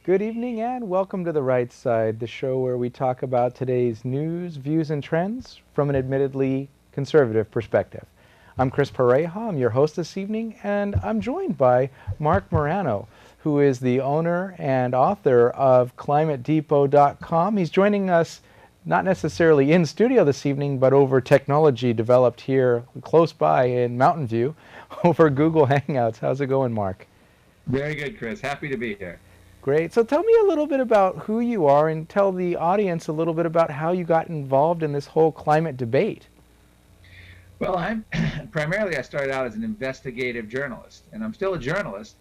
Good evening and welcome to The Right Side, the show where we talk about today's news, views, and trends from an admittedly conservative perspective. I'm Chris Pareja, I'm your host this evening, and I'm joined by Marc Morano, who is the owner and author of ClimateDepot.com. He's joining us not necessarily in studio this evening, but over technology developed here close by in Mountain View over Google Hangouts. How's it going, Marc? Very good, Chris. Happy to be here. Great. So tell me a little bit about who you are and tell the audience a little bit about how you got involved in this whole climate debate. Well, I'm primarily I started out as an investigative journalist, and I'm still a journalist.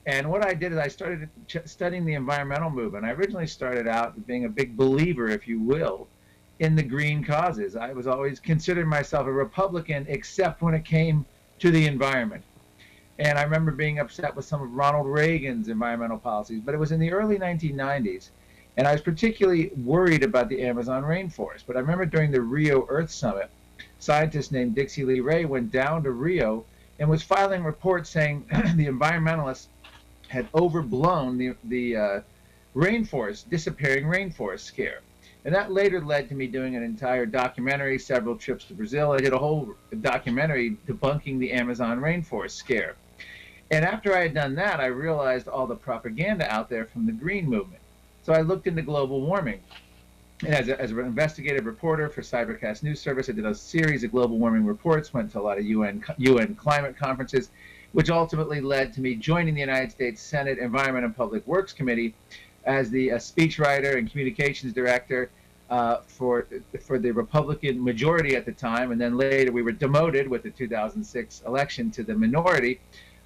And what I did is I started studying the environmental movement. I originally started out being a big believer, if you will, in the green causes. I was always considered myself a Republican, except when it came to the environment. And I remember being upset with some of Ronald Reagan's environmental policies, but it was in the early 1990s. And I was particularly worried about the Amazon rainforest. But I remember during the Rio Earth Summit, scientist named Dixie Lee Ray went down to Rio and was filing reports saying the environmentalists had overblown the disappearing rainforest scare. And that later led to me doing an entire documentary, several trips to Brazil. I did a whole documentary debunking the Amazon rainforest scare. And after I had done that, I realized all the propaganda out there from the green movement. So I looked into global warming. And as an investigative reporter for Cybercast News Service, I did a series of global warming reports, went to a lot of UN climate conferences, which ultimately led to me joining the United States Senate Environment and Public Works Committee as the speechwriter and communications director for the Republican majority at the time. And then later we were demoted with the 2006 election to the minority.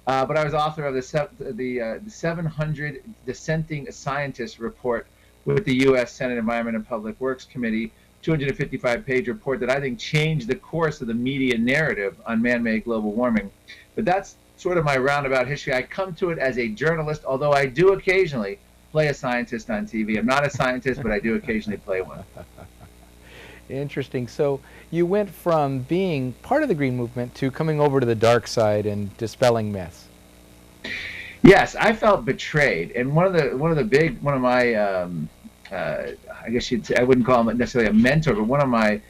But I was author of the 700 Dissenting Scientists report with the U.S. Senate Environment and Public Works Committee, 255-page report that I think changed the course of the media narrative on man-made global warming. But that's sort of my roundabout history. I come to it as a journalist, although I do occasionally play a scientist on TV. I'm not a scientist, but I do occasionally play one. Interesting. So you went from being part of the green movement to coming over to the dark side and dispelling myths. Yes, I felt betrayed, and one of my I guess I wouldn't call him necessarily a mentor, but one of my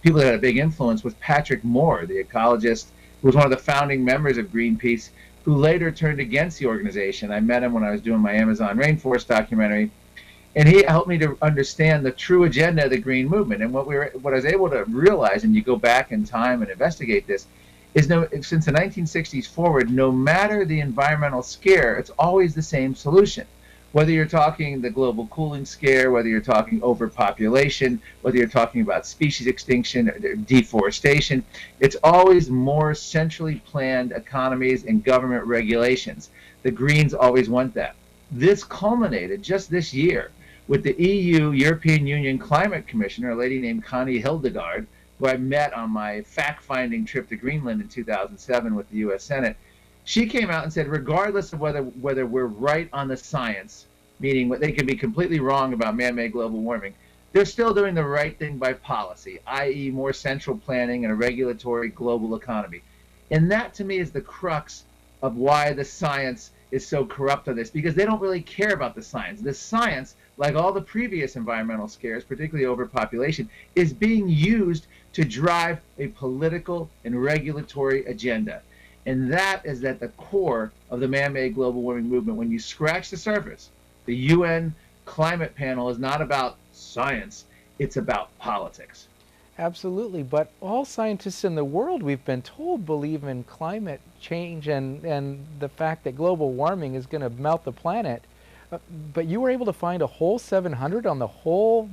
people that had a big influence was Patrick Moore, the ecologist who was one of the founding members of Greenpeace, who later turned against the organization. I met him when I was doing my Amazon rainforest documentary, and he helped me to understand the true agenda of the green movement. And what I was able to realize, and you go back in time and investigate this, is since the 1960s forward, no matter the environmental scare, it's always the same solution. Whether you're talking the global cooling scare, whether you're talking overpopulation, whether you're talking about species extinction, or deforestation, it's always more centrally planned economies and government regulations. The Greens always want that. This culminated just this year with the EU, European Union Climate Commissioner, a lady named Connie Hildegard, who I met on my fact-finding trip to Greenland in 2007 with the U.S. Senate. She came out and said, regardless of whether we're right on the science, meaning what they can be completely wrong about man-made global warming, they're still doing the right thing by policy, i.e. more central planning and a regulatory global economy. And that, to me, is the crux of why the science is so corrupt on this, because they don't really care about the science. The science, like all the previous environmental scares, particularly overpopulation, is being used to drive a political and regulatory agenda. And that is at the core of the man-made global warming movement. When you scratch the surface, the UN climate panel is not about science, it's about politics. Absolutely, but all scientists in the world, we've been told, believe in climate change and the fact that global warming is going to melt the planet. But you were able to find a whole 700 on the whole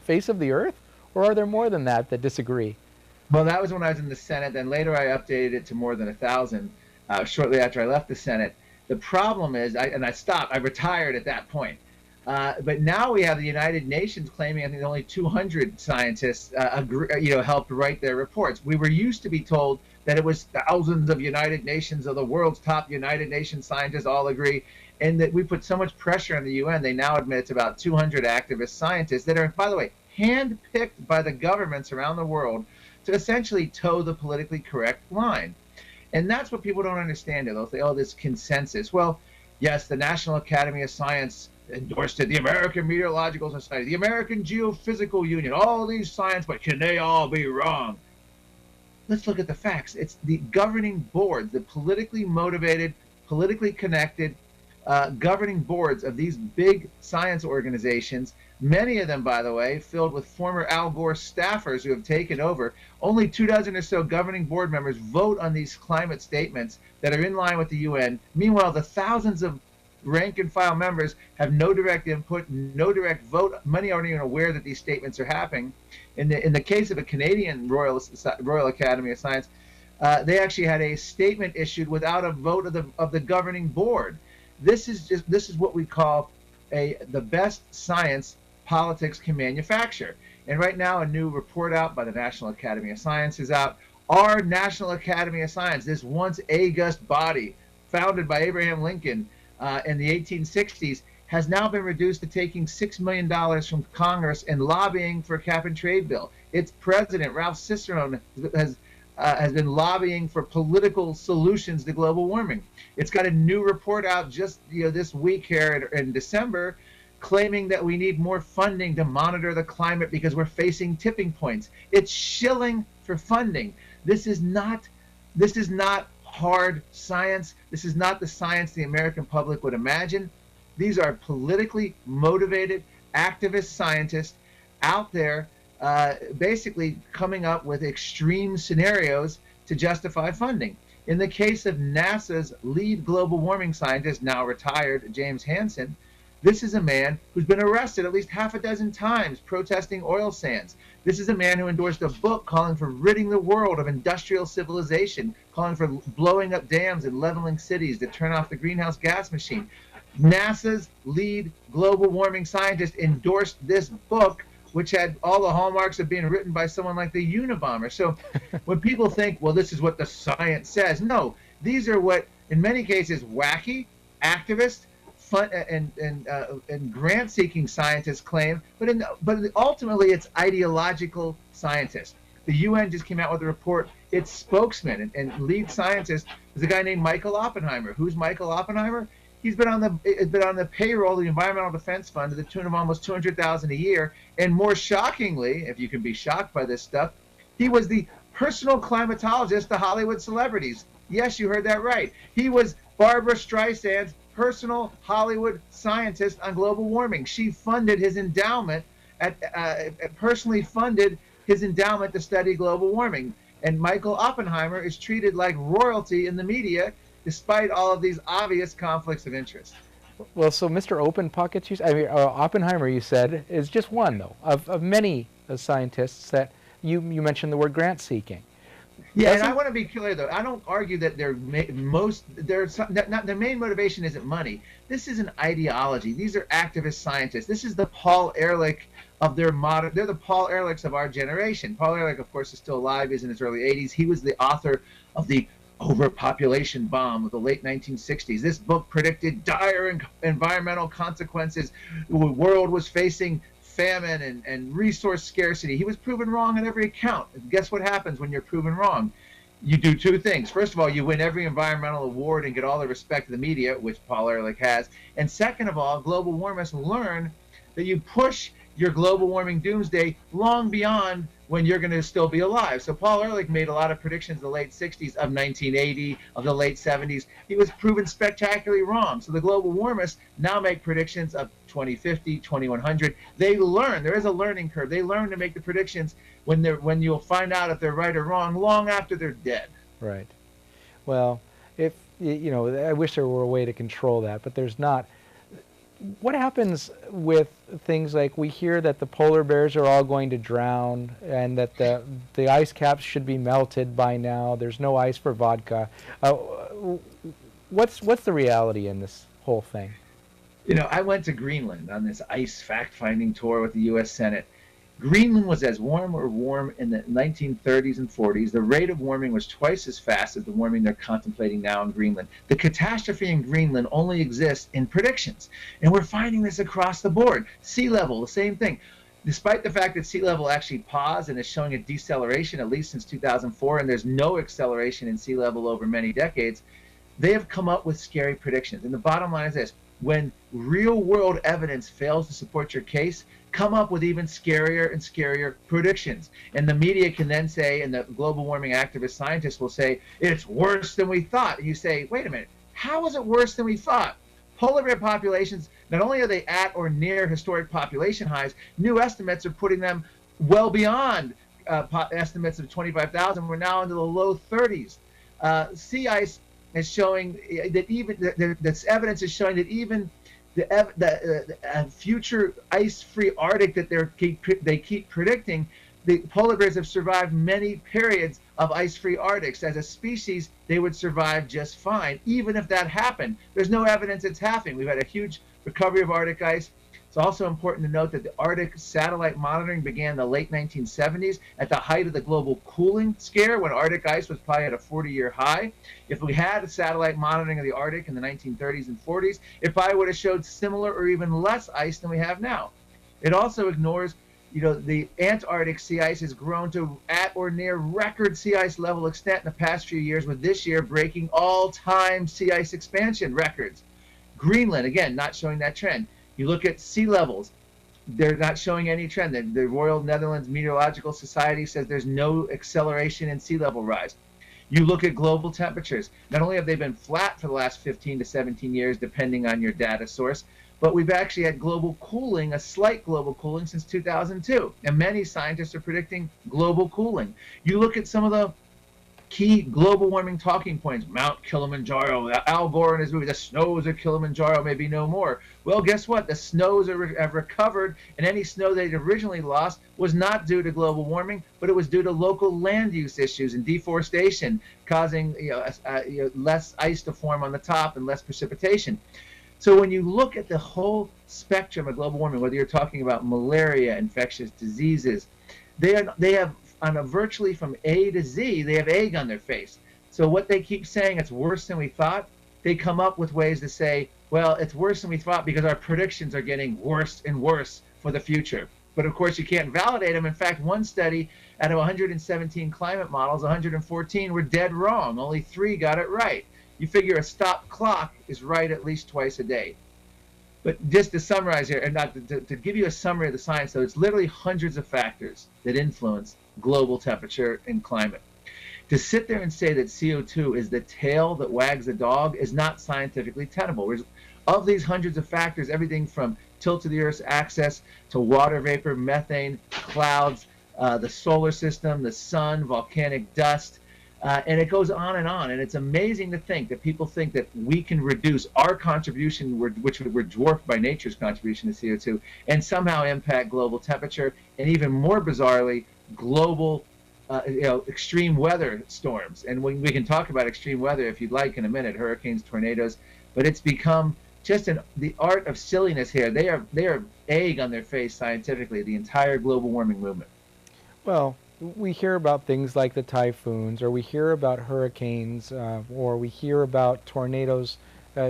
face of the Earth? Or are there more than that disagree? Well, that was when I was in the Senate. Then later I updated it to more than 1,000 shortly after I left the Senate. The problem is, I stopped. I retired at that point. But now we have the United Nations claiming I think only 200 scientists helped write their reports. We were used to be told that it was thousands of the world's top United Nations scientists all agree, and that we put so much pressure on the UN. They now admit it's about 200 activist scientists that are, by the way, handpicked by the governments around the world to essentially toe the politically correct line. And that's what people don't understand. They'll say, oh, this consensus. Well, yes, the National Academy of Science endorsed it, the American Meteorological Society, the American Geophysical Union, all these science, but can they all be wrong? Let's look at the facts. It's the governing board, the politically motivated, politically connected governing boards of these big science organizations, many of them, by the way, filled with former Al Gore staffers who have taken over. Only 24 or so governing board members vote on these climate statements that are in line with the UN. Meanwhile, the thousands of rank and file members have no direct input, no direct vote. Many aren't even aware that these statements are happening. In the case of a Canadian Royal Academy of Science, they actually had a statement issued without a vote of the governing board. This is what we call the best science politics can manufacture. And right now, a new report out by the National Academy of Science is out. Our National Academy of Science, this once august body founded by Abraham Lincoln in the 1860s, has now been reduced to taking $6 million from Congress and lobbying for a cap and trade bill. Its president, Ralph Cicerone, has been lobbying for political solutions to global warming. It's got a new report out just this week here in December, claiming that we need more funding to monitor the climate because we're facing tipping points. It's shilling for funding. This is not hard science. This is not the science the American public would imagine. These are politically motivated activist scientists out there basically coming up with extreme scenarios to justify funding. In the case of NASA's lead global warming scientist, now retired, James Hansen, this is a man who's been arrested at least half a dozen times protesting oil sands. This is a man who endorsed a book calling for ridding the world of industrial civilization, calling for blowing up dams and leveling cities to turn off the greenhouse gas machine. NASA's lead global warming scientist endorsed this book, which had all the hallmarks of being written by someone like the Unabomber. So when people think, well, this is what the science says, no, these are what, in many cases, wacky activists and grant-seeking scientists claim, but ultimately it's ideological scientists. The UN just came out with a report. Its spokesman and lead scientist is a guy named Michael Oppenheimer. Who's Michael Oppenheimer? He's been on the payroll of the Environmental Defense Fund to the tune of almost $200,000 a year. And more shockingly, if you can be shocked by this stuff, he was the personal climatologist to Hollywood celebrities. Yes, you heard that right. He was Barbara Streisand's personal Hollywood scientist on global warming. She funded his endowment, personally funded his endowment to study global warming. And Michael Oppenheimer is treated like royalty in the media, despite all of these obvious conflicts of interest. Well, so Mr. Open Pockets, Oppenheimer, you said, is just one, though, of many scientists that you mentioned the word grant seeking. Yeah, and I want to be clear, though. I don't argue that their main motivation isn't money. This is an ideology. These are activist scientists. This is the Paul Ehrlich of they're the Paul Ehrlichs of our generation. Paul Ehrlich, of course, is still alive. He's in his early 80s. He was the author of the overpopulation bomb of the late 1960s. This book predicted dire environmental consequences. The world was facing famine and resource scarcity. He was proven wrong on every account. And guess what happens when you're proven wrong? You do two things. First of all, you win every environmental award and get all the respect of the media, which Paul Ehrlich has. And second of all, global warmers learn that you push your global warming doomsday long beyond when you're going to still be alive. So Paul Ehrlich made a lot of predictions in the late 60s of 1980, of the late 70s. He was proven spectacularly wrong. So the global warmists now make predictions of 2050, 2100. They learn. There is a learning curve. They learn to make the predictions when you'll find out if they're right or wrong long after they're dead. Right. Well, if I wish there were a way to control that, but there's not. What happens with things like we hear that the polar bears are all going to drown and that the ice caps should be melted by now? There's no ice for vodka. What's the reality in this whole thing? I went to Greenland on this ice fact-finding tour with the U.S. Senate. Greenland was as warm in the 1930s and 40s. The rate of warming was twice as fast as the warming they're contemplating now in Greenland. The catastrophe in Greenland only exists in predictions. And we're finding this across the board. Sea level, the same thing. Despite the fact that sea level actually paused and is showing a deceleration, at least since 2004, and there's no acceleration in sea level over many decades, they have come up with scary predictions. And the bottom line is this. when real world evidence fails to support your case, come up with even scarier and scarier predictions. And the media can then say, and the global warming activist scientists will say, it's worse than we thought. And you say, wait a minute, how is it worse than we thought? Polar bear populations, not only are they at or near historic population highs, new estimates are putting them well beyond estimates of 25,000. We're now into the low 30s. Sea ice is showing that even this evidence is showing that even the future ice-free Arctic that they keep predicting, the polar bears have survived many periods of ice-free Arctics. As a species, they would survive just fine, even if that happened. There's no evidence it's happening. We've had a huge recovery of Arctic ice. It's also important to note that the Arctic satellite monitoring began in the late 1970s at the height of the global cooling scare, when Arctic ice was probably at a 40-year high. If we had a satellite monitoring of the Arctic in the 1930s and 40s, it probably would have showed similar or even less ice than we have now. It also ignores, the Antarctic sea ice has grown to at or near record sea ice level extent in the past few years, with this year breaking all-time sea ice expansion records. Greenland, again, not showing that trend. You look at sea levels, they're not showing any trend. The Royal Netherlands Meteorological Society says there's no acceleration in sea level rise. You look at global temperatures. Not only have they been flat for the last 15 to 17 years, depending on your data source, but we've actually had global cooling, a slight global cooling, since 2002. And many scientists are predicting global cooling. You look at some of the key global warming talking points. Mount Kilimanjaro, Al Gore in his movie, the snows of Kilimanjaro may be no more. Well, guess what? The snows have recovered, and any snow they'd originally lost was not due to global warming, but it was due to local land use issues and deforestation, causing less ice to form on the top and less precipitation. So when you look at the whole spectrum of global warming, whether you're talking about malaria, infectious diseases, they have on a virtually from A to Z, they have egg on their face. So what they keep saying, it's worse than we thought, they come up with ways to say, well, it's worse than we thought because our predictions are getting worse and worse for the future. But of course, you can't validate them. In fact, one study out of 117 climate models, 114 were dead wrong. Only 3 got it right. You figure a stop clock is right at least twice a day. But just to summarize here, and not to give you a summary of the science, though, it's literally hundreds of factors that influence global temperature and climate. To sit there and say that CO2 is the tail that wags the dog is not scientifically tenable. Of these hundreds of factors, everything from tilt to the Earth's axis to water vapor, methane, clouds, the solar system, the sun, volcanic dust, and it goes on. And it's amazing to think that people think that we can reduce our contribution, which we're dwarfed by nature's contribution to CO2, and somehow impact global temperature, and even more bizarrely, global extreme weather storms. And we can talk about extreme weather if you'd like in a minute, hurricanes, tornadoes, but it's become just the art of silliness here. They are egg on their face scientifically, the entire global warming movement. Well, we hear about things like the typhoons, or we hear about hurricanes, or we hear about tornadoes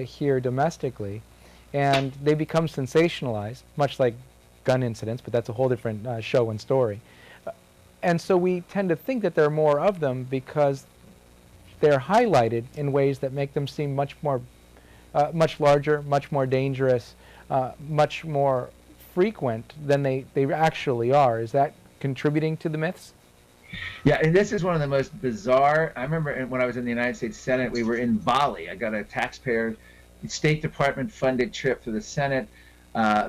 here domestically, and they become sensationalized, much like gun incidents, but that's a whole different show and story. And so we tend to think that there are more of them because they're highlighted in ways that make them seem much larger, much more dangerous, much more frequent than they actually are. Is that contributing to the myths? Yeah, and this is one of the most bizarre. I remember when I was in the United States Senate, we were in Bali. I got a taxpayer, State Department funded trip to the Senate,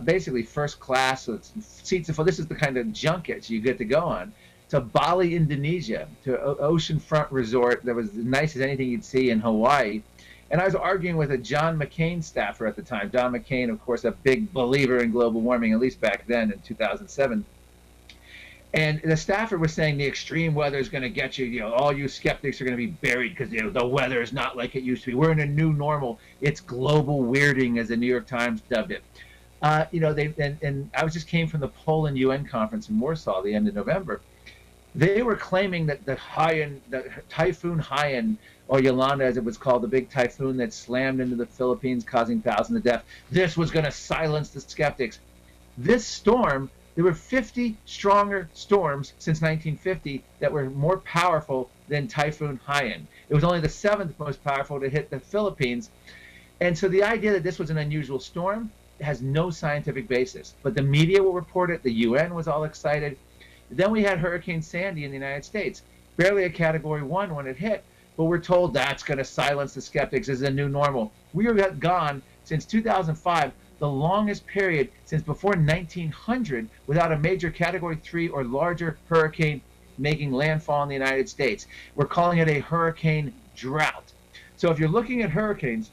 basically first class, so it's seats full. This is the kind of junkets you get to go on. To Bali, Indonesia, to an oceanfront resort that was as nice as anything you'd see in Hawaii. And I was arguing with a John McCain staffer at the time. John McCain, of course, a big believer in global warming, at least back then in 2007. And the staffer was saying the extreme weather is going to get you, all you skeptics are going to be buried because the weather is not like it used to be. We're in a new normal. It's global weirding, as the New York Times dubbed it. And I just came from the Poland UN conference in Warsaw the end of November. They were claiming that the Typhoon Haiyan, or Yolanda as it was called, the big typhoon that slammed into the Philippines causing thousands of deaths, this was going to silence the skeptics. This storm, there were 50 stronger storms since 1950 that were more powerful than Typhoon Haiyan. It was only the 7th most powerful to hit the Philippines. And so the idea that this was an unusual storm has no scientific basis. But the media will report it. The UN was all excited. Then we had Hurricane Sandy in the United States, barely a Category 1 when it hit, but we're told that's going to silence the skeptics. This is a new normal. We have gone since 2005, the longest period since before 1900 without a major Category 3 or larger hurricane making landfall in the United States. We're calling it a hurricane drought. So if you're looking at hurricanes,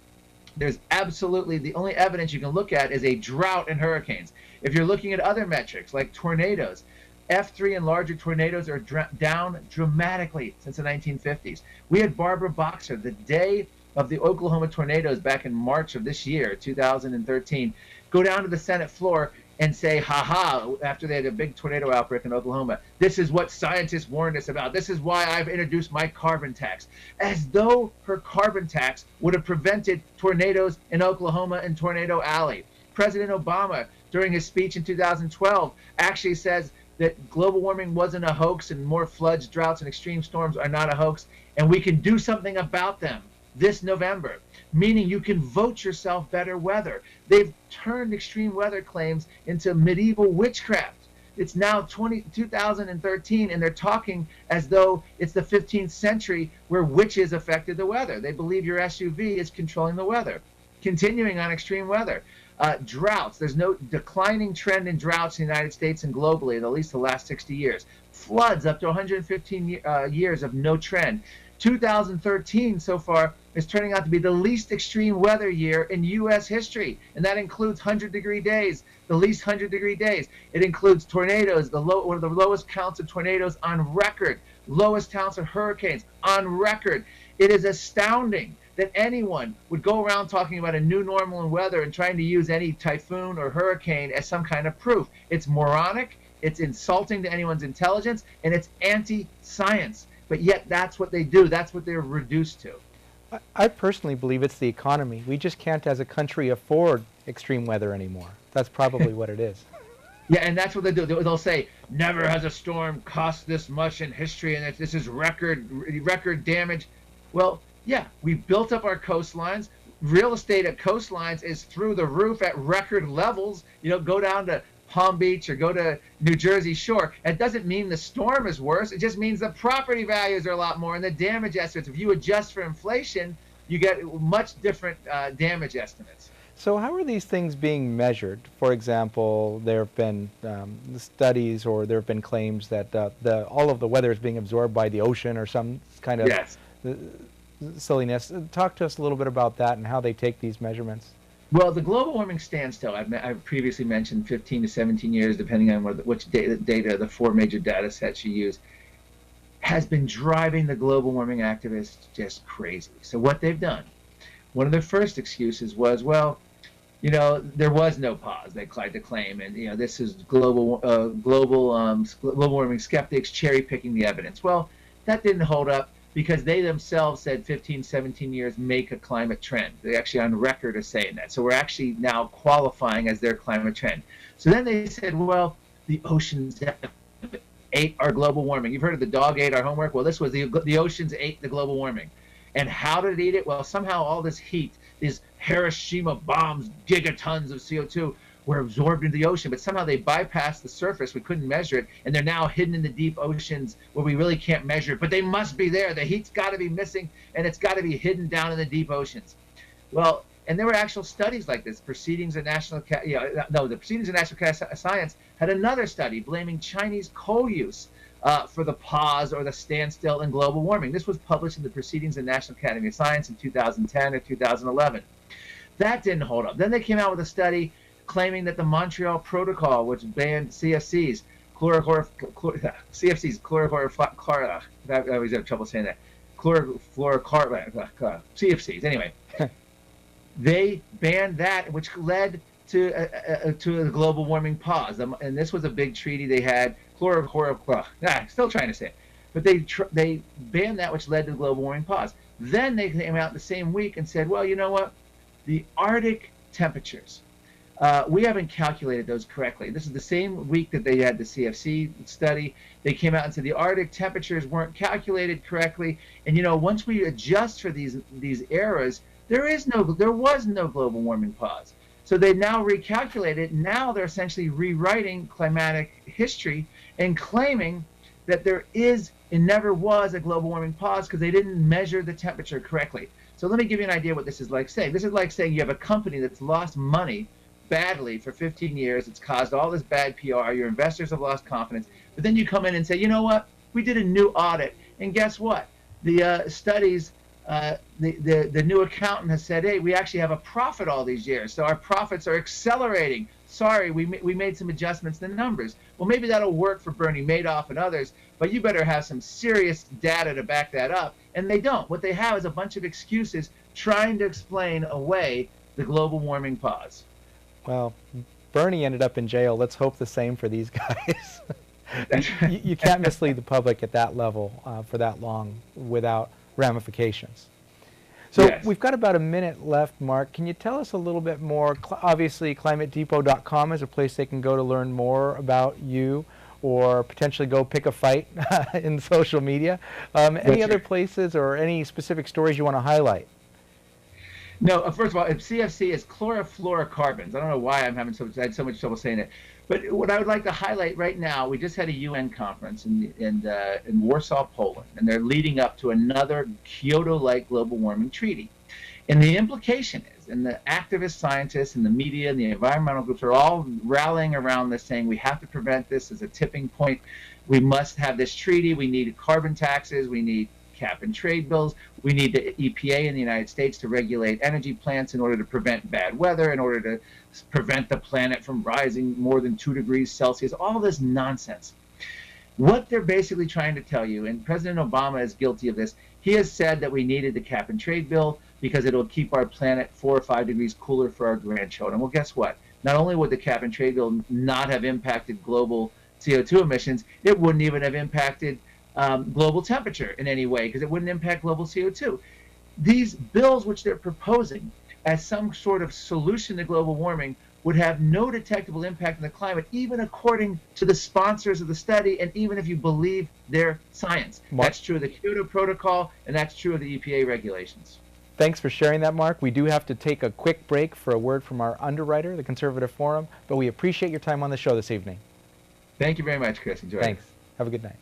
there's absolutely the only evidence you can look at is a drought in hurricanes. If you're looking at other metrics like tornadoes, F3 and larger tornadoes are down dramatically since the 1950s. We had Barbara Boxer, the day of the Oklahoma tornadoes back in March of this year, 2013, go down to the Senate floor and say, ha-ha, after they had a big tornado outbreak in Oklahoma, this is what scientists warned us about. This is why I've introduced my carbon tax. As though her carbon tax would have prevented tornadoes in Oklahoma and Tornado Alley. President Obama, during his speech in 2012, actually says that global warming wasn't a hoax and more floods, droughts, and extreme storms are not a hoax, and we can do something about them this November, meaning you can vote yourself better weather. They've turned extreme weather claims into medieval witchcraft. It's now 2013, and they're talking as though it's the 15th century where witches affected the weather. They believe your SUV is controlling the weather. Continuing on extreme weather. Droughts. There's no declining trend in droughts in the United States and globally in at least the last 60 years. Floods up to 115 years of no trend. 2013 so far is turning out to be the least extreme weather year in U.S. history, and that includes 100-degree days, the least 100-degree days. It includes tornadoes, one of the lowest counts of tornadoes on record, lowest counts of hurricanes on record. It is astounding that anyone would go around talking about a new normal in weather and trying to use any typhoon or hurricane as some kind of proof. It's moronic, it's insulting to anyone's intelligence, and it's anti-science. But yet that's what they do. That's what they're reduced to. I personally believe it's the economy. We just can't, as a country, afford extreme weather anymore. That's probably what it is. Yeah, and that's what they do. They'll say, never has a storm cost this much in history, and this is record damage. Well, yeah, we built up our coastlines. Real estate at coastlines is through the roof at record levels. You know, go down to Palm Beach or go to New Jersey Shore. It doesn't mean the storm is worse. It just means the property values are a lot more and the damage estimates. If you adjust for inflation, you get much different damage estimates. So how are these things being measured? For example, there have been studies or there have been claims that all of the weather is being absorbed by the ocean or some kind of silliness. Talk to us a little bit about that and how they take these measurements. Well, the global warming standstill, I've previously mentioned 15 to 17 years, depending on which data, the four major data sets you use, has been driving the global warming activists just crazy. So what they've done, one of their first excuses was, well, you know, there was no pause, they tried to claim, and, you know, this is global warming skeptics cherry-picking the evidence. Well, that didn't hold up, because they themselves said 15, 17 years make a climate trend. They're actually on record as saying that. So we're actually now qualifying as their climate trend. So then they said, well, the oceans ate our global warming. You've heard of the dog ate our homework? Well, this was the oceans ate the global warming. And how did it eat it? Well, somehow all this heat, these Hiroshima bombs, gigatons of CO2, were absorbed into the ocean, but somehow they bypassed the surface. We couldn't measure it, and they're now hidden in the deep oceans where we really can't measure it, but they must be there. The heat's got to be missing, and it's got to be hidden down in the deep oceans. Well, and there were actual studies like this. Proceedings of National, the Proceedings of National Science had another study blaming Chinese coal use for the pause or the standstill in global warming. This was published in the Proceedings of the National Academy of Science in 2010 or 2011. That didn't hold up. Then they came out with a study claiming that the Montreal Protocol, which banned CFCs, chlorofluorocarbon, I always have trouble saying that, CFCs, anyway. They banned that, which led to a global warming pause. And this was a big treaty they had, still trying to say it. But they banned that, which led to the global warming pause. Then they came out the same week and said, well, you know what? The Arctic temperatures, we haven't calculated those correctly. This is the same week that they had the CFC study. They came out and said the Arctic temperatures weren't calculated correctly. And, you know, once we adjust for these errors, There was no global warming pause. So they now recalculated. Now they're essentially rewriting climatic history and claiming that there is and never was a global warming pause because they didn't measure the temperature correctly. So let me give you an idea what this is like saying. This is like saying you have a company that's lost money badly for 15 years. It's caused all this bad PR. Your investors have lost confidence. But then you come in and say, you know what? We did a new audit. And guess what? The studies, the new accountant has said, hey, we actually have a profit all these years. So our profits are accelerating. Sorry, we made some adjustments to the numbers. Well, maybe that'll work for Bernie Madoff and others, but you better have some serious data to back that up. And they don't. What they have is a bunch of excuses trying to explain away the global warming pause. Well, Bernie ended up in jail. Let's hope the same for these guys. You can't mislead the public at that level for that long without ramifications. So yes. We've got about a minute left, Mark. Can you tell us a little bit more? Obviously, ClimateDepot.com is a place they can go to learn more about you or potentially go pick a fight in social media. Any other places or any specific stories you want to highlight? No, first of all, CFC is chlorofluorocarbons. I don't know why I had so much trouble saying it. But what I would like to highlight right now, we just had a UN conference in Warsaw, Poland, and they're leading up to another Kyoto-like global warming treaty. And the implication is, and the activist scientists and the media and the environmental groups are all rallying around this, saying we have to prevent this as a tipping point. We must have this treaty. We need carbon taxes. We need cap and trade bills. We need the EPA in the United States to regulate energy plants in order to prevent bad weather, in order to prevent the planet from rising more than 2 degrees Celsius, all this nonsense. What they're basically trying to tell you, and President Obama is guilty of this, he has said that we needed the cap and trade bill because it'll keep our planet 4 or 5 degrees cooler for our grandchildren. Well, guess what? Not only would the cap and trade bill not have impacted global CO2 emissions, it wouldn't even have impacted global temperature in any way because it wouldn't impact global CO2. These bills which they're proposing as some sort of solution to global warming would have no detectable impact on the climate, even according to the sponsors of the study and even if you believe their science. That's true of the Kyoto Protocol and that's true of the EPA regulations. Thanks for sharing that, Mark. We do have to take a quick break for a word from our underwriter, the Conservative Forum, but we appreciate your time on the show this evening. Thank you very much, Chris. Enjoy. Thanks. Have a good night.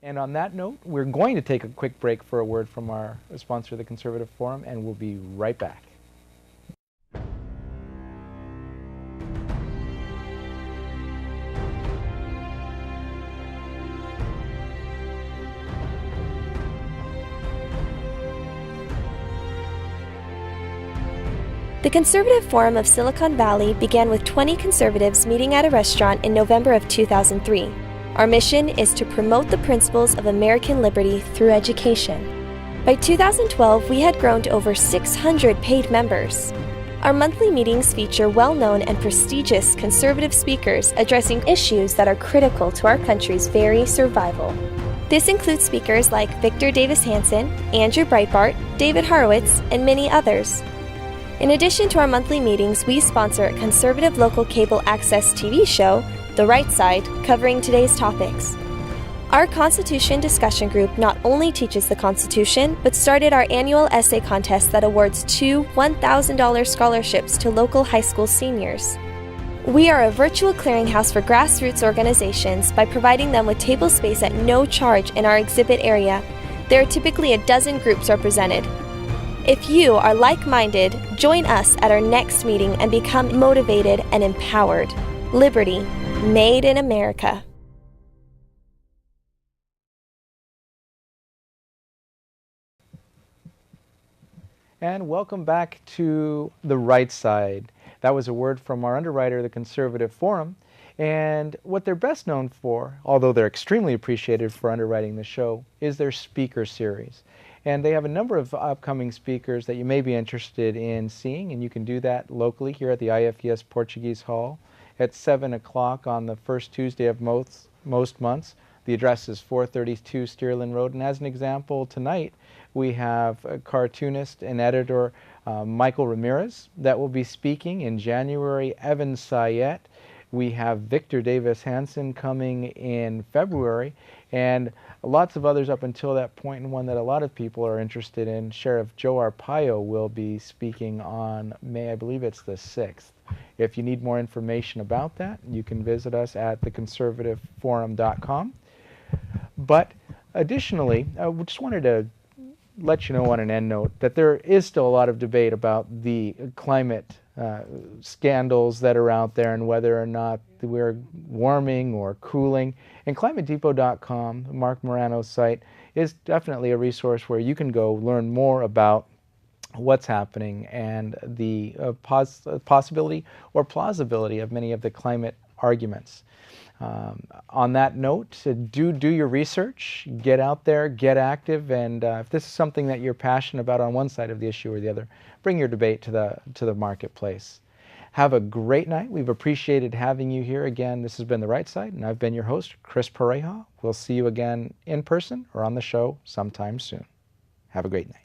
And on that note, we're going to take a quick break for a word from our sponsor, the Conservative Forum, and we'll be right back. The Conservative Forum of Silicon Valley began with 20 conservatives meeting at a restaurant in November of 2003. Our mission is to promote the principles of American liberty through education. By 2012, we had grown to over 600 paid members. Our monthly meetings feature well-known and prestigious conservative speakers addressing issues that are critical to our country's very survival. This includes speakers like Victor Davis Hanson, Andrew Breitbart, David Horowitz, and many others. In addition to our monthly meetings, we sponsor a conservative local cable access TV show, The Right Side, covering today's topics. Our Constitution discussion group not only teaches the Constitution, but started our annual essay contest that awards 2 $1,000 scholarships to local high school seniors. We are a virtual clearinghouse for grassroots organizations by providing them with table space at no charge in our exhibit area. There are typically a dozen groups represented. If you are like-minded, join us at our next meeting and become motivated and empowered. Liberty, made in America. And welcome back to The Right Side. That was a word from our underwriter, the Conservative Forum. And what they're best known for, although they're extremely appreciated for underwriting the show, is their speaker series. And they have a number of upcoming speakers that you may be interested in seeing, and you can do that locally here at the IFES Portuguese Hall at 7 o'clock on the first Tuesday of most months. The address is 432 Steerland Road, and as an example, tonight we have a cartoonist and editor Michael Ramirez that will be speaking in January. Evan Sayet We have Victor Davis Hansen coming in February, and lots of others up until that point, and one that a lot of people are interested in. Sheriff Joe Arpaio will be speaking on May, I believe it's the 6th. If you need more information about that, you can visit us at theconservativeforum.com. But additionally, I just wanted to let you know on an end note that there is still a lot of debate about the climate scandals that are out there and whether or not we're warming or cooling. And ClimateDepot.com, Marc Morano's site, is definitely a resource where you can go learn more about what's happening and the possibility or plausibility of many of the climate arguments. On that note, do your research, get out there, get active, and if this is something that you're passionate about on one side of the issue or the other, bring your debate to the marketplace. Have a great night. We've appreciated having you here again. This has been The Right Side, and I've been your host, Chris Pareja. We'll see you again in person or on the show sometime soon. Have a great night.